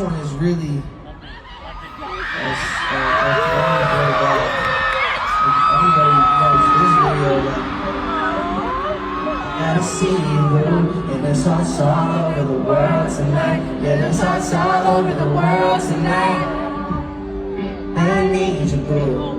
one is really very bad. Everybody knows this video. Gotta see you, and there's hearts all over the world tonight. Yeah, there's hearts all over the world tonight. I need you, boo.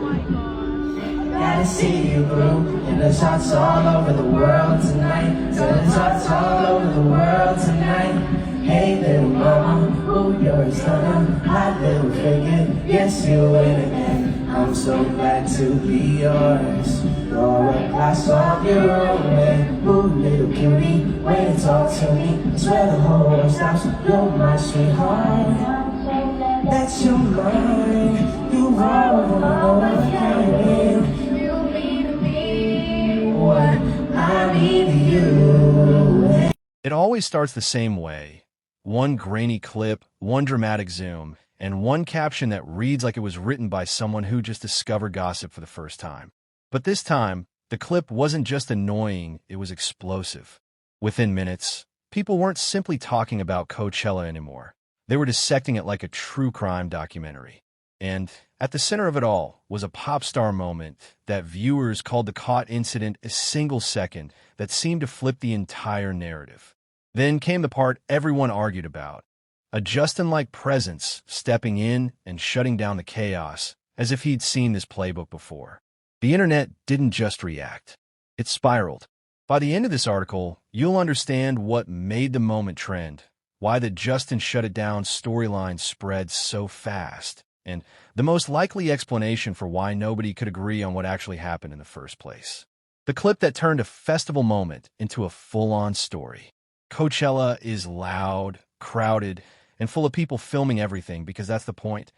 Gotta see you, boo, and there's hearts all over the world tonight. Yeah, there's hearts all over the world tonight. Hey, little mama, ooh, you're a stunner, hot little figure. Yes, you win again. I'm so glad to be yours. You're a glass of your own, man. Ooh, little cutie, when you talk to me, I swear the whole world stops. You're my sweetheart. That's your mind. You are what you mean to me. What I mean to you. It always starts the same way. One grainy clip, one dramatic zoom, and one caption that reads like it was written by someone who just discovered gossip for the first time. But this time, the clip wasn't just annoying, it was explosive. Within minutes, people weren't simply talking about Coachella anymore. They were dissecting it like a true crime documentary. And at the center of it all was a pop star moment that viewers called the caught incident a single second that seemed to flip the entire narrative. Then came the part everyone argued about, a Justin-like presence stepping in and shutting down the chaos as if he'd seen this playbook before. The internet didn't just react, it spiraled. By the end of this article, you'll understand what made the moment trend, why the Justin shut it down storyline spread so fast, and the most likely explanation for why nobody could agree on what actually happened in the first place. The clip that turned a festival moment into a full-on story. Coachella is loud, crowded, and full of people filming everything because that's the point.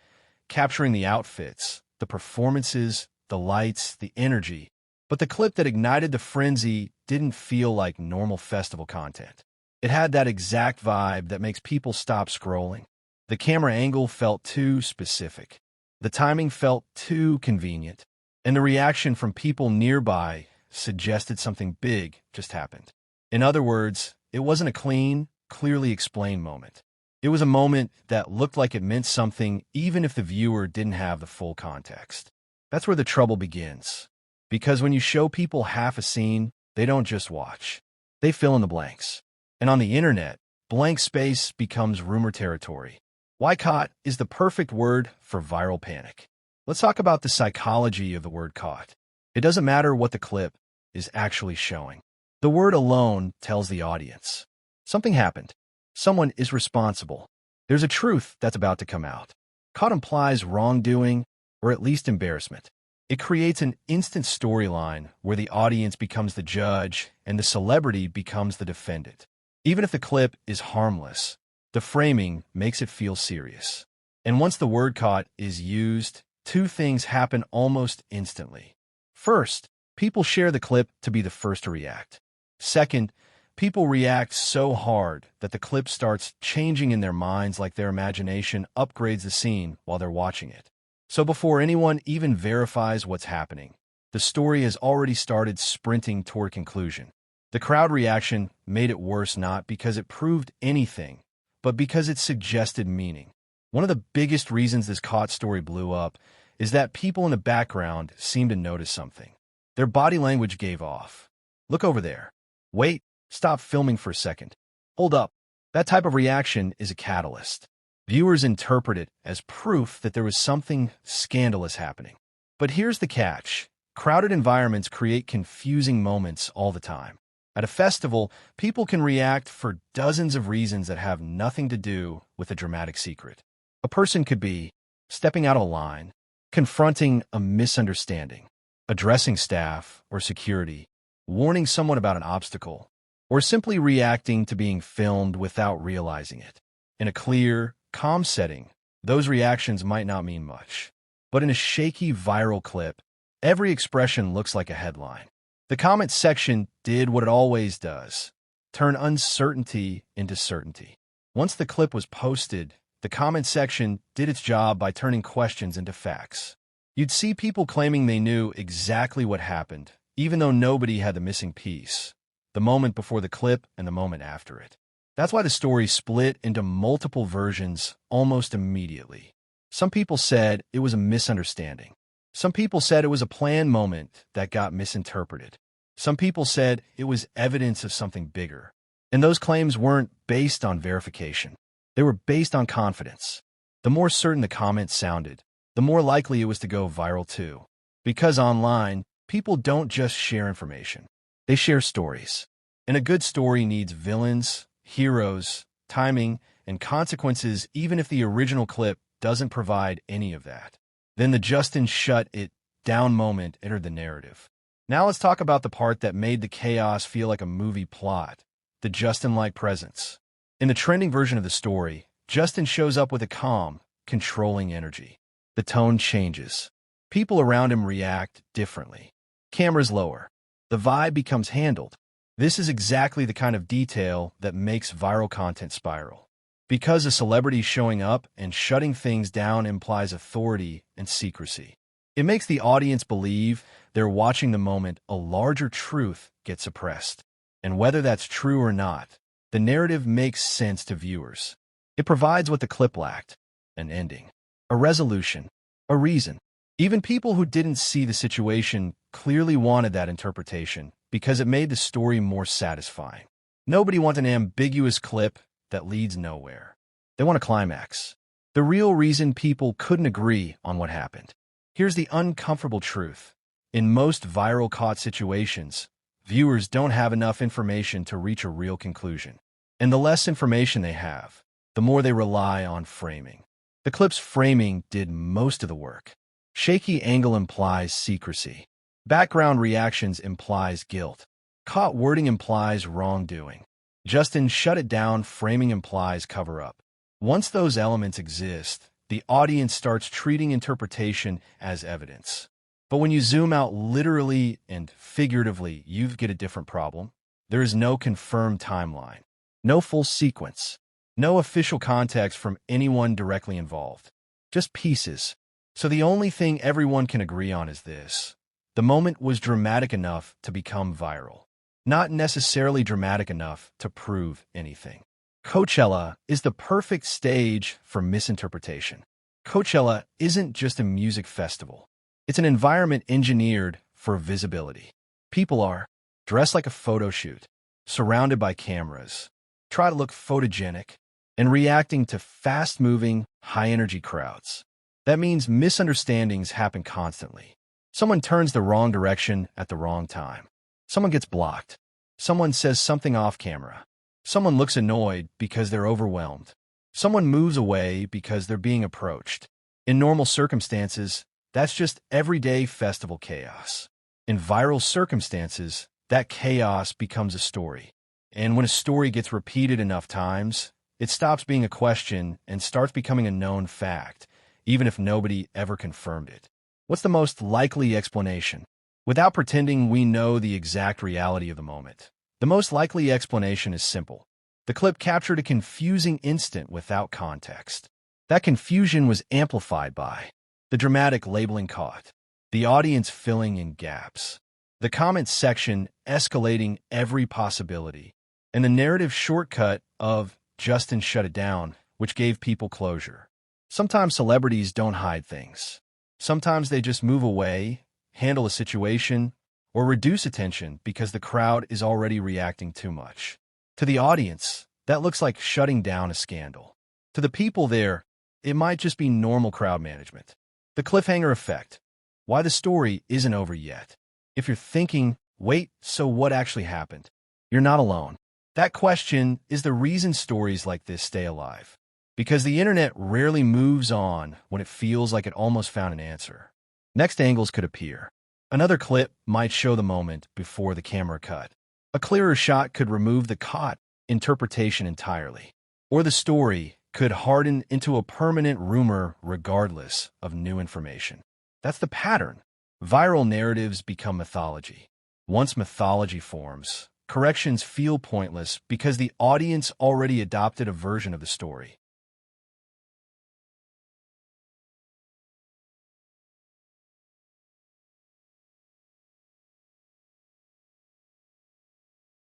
Capturing the outfits, the performances, the lights, the energy. But the clip that ignited the frenzy didn't feel like normal festival content. It had that exact vibe that makes people stop scrolling. The camera angle felt too specific. The timing felt too convenient. And the reaction from people nearby suggested something big just happened. In other words, it wasn't a clean, clearly explained moment. It was a moment that looked like it meant something even if the viewer didn't have the full context. That's where the trouble begins. Because when you show people half a scene, they don't just watch. They fill in the blanks. And on the internet, blank space becomes rumor territory. Caught is the perfect word for viral panic. Let's talk about the psychology of the word caught. It doesn't matter what the clip is actually showing. The word alone tells the audience. Something happened. Someone is responsible. There's a truth that's about to come out. Caught implies wrongdoing, or at least embarrassment. It creates an instant storyline where the audience becomes the judge and the celebrity becomes the defendant. Even if the clip is harmless, the framing makes it feel serious. And once the word caught is used, two things happen almost instantly. First, people share the clip to be the first to react. Second, people react so hard that the clip starts changing in their minds like their imagination upgrades the scene while they're watching it. So before anyone even verifies what's happening, the story has already started sprinting toward conclusion. The crowd reaction made it worse not because it proved anything, but because it suggested meaning. One of the biggest reasons this caught story blew up is that people in the background seemed to notice something. Their body language gave off. Look over there. Wait, stop filming for a second. Hold up. That type of reaction is a catalyst. Viewers interpret it as proof that there was something scandalous happening. But here's the catch. Crowded environments create confusing moments all the time. At a festival, people can react for dozens of reasons that have nothing to do with a dramatic secret. A person could be stepping out of line, confronting a misunderstanding, addressing staff or security, warning someone about an obstacle, or simply reacting to being filmed without realizing it. In a clear, calm setting, those reactions might not mean much. But in a shaky, viral clip, every expression looks like a headline. The comment section did what it always does, turn uncertainty into certainty. Once the clip was posted, the comment section did its job by turning questions into facts. You'd see people claiming they knew exactly what happened, even though nobody had the missing piece, the moment before the clip and the moment after it. That's why the story split into multiple versions almost immediately. Some people said it was a misunderstanding. Some people said it was a planned moment that got misinterpreted. Some people said it was evidence of something bigger. And those claims weren't based on verification. They were based on confidence. The more certain the comments sounded, the more likely it was to go viral too. Because online, people don't just share information. They share stories. And a good story needs villains, heroes, timing, and consequences even if the original clip doesn't provide any of that. Then the Justin shut it down moment entered the narrative. Now let's talk about the part that made the chaos feel like a movie plot, the Justin-like presence. In the trending version of the story, Justin shows up with a calm, controlling energy. The tone changes. People around him react differently. Cameras lower. The vibe becomes handled. This is exactly the kind of detail that makes viral content spiral. Because a celebrity showing up and shutting things down implies authority and secrecy. It makes the audience believe they're watching the moment a larger truth gets suppressed. And whether that's true or not, the narrative makes sense to viewers. It provides what the clip lacked: an ending, a resolution, a reason. Even people who didn't see the situation clearly wanted that interpretation because it made the story more satisfying. Nobody wants an ambiguous clip that leads nowhere. They want a climax. The real reason people couldn't agree on what happened. Here's the uncomfortable truth. In most viral caught situations, viewers don't have enough information to reach a real conclusion. And the less information they have, the more they rely on framing. The clip's framing did most of the work. Shaky angle implies secrecy. Background reactions implies guilt. Caught wording implies wrongdoing. Justin shut it down framing implies cover-up. Once those elements exist, the audience starts treating interpretation as evidence. But when you zoom out literally and figuratively, you get a different problem. There is no confirmed timeline, no full sequence, no official context from anyone directly involved. Just pieces. So the only thing everyone can agree on is this: the moment was dramatic enough to become viral, not necessarily dramatic enough to prove anything. Coachella is the perfect stage for misinterpretation. Coachella isn't just a music festival. It's an environment engineered for visibility. People are dressed like a photo shoot, surrounded by cameras, try to look photogenic, and reacting to fast-moving, high-energy crowds. That means misunderstandings happen constantly. Someone turns the wrong direction at the wrong time. Someone gets blocked. Someone says something off camera. Someone looks annoyed because they're overwhelmed. Someone moves away because they're being approached. In normal circumstances, that's just everyday festival chaos. In viral circumstances, that chaos becomes a story. And when a story gets repeated enough times, it stops being a question and starts becoming a known fact, even if nobody ever confirmed it. What's the most likely explanation? Without pretending we know the exact reality of the moment, the most likely explanation is simple. The clip captured a confusing instant without context. That confusion was amplified by the dramatic labeling caught, the audience filling in gaps, the comment section escalating every possibility, and the narrative shortcut of Justin shut it down, which gave people closure. Sometimes celebrities don't hide things. Sometimes they just move away, handle a situation, or reduce attention because the crowd is already reacting too much. To the audience, that looks like shutting down a scandal. To the people there, it might just be normal crowd management. The cliffhanger effect. Why the story isn't over yet. If you're thinking, wait, so what actually happened? You're not alone. That question is the reason stories like this stay alive. Because the internet rarely moves on when it feels like it almost found an answer. Next angles could appear. Another clip might show the moment before the camera cut. A clearer shot could remove the caught interpretation entirely. Or the story could harden into a permanent rumor regardless of new information. That's the pattern. Viral narratives become mythology. Once mythology forms, corrections feel pointless because the audience already adopted a version of the story.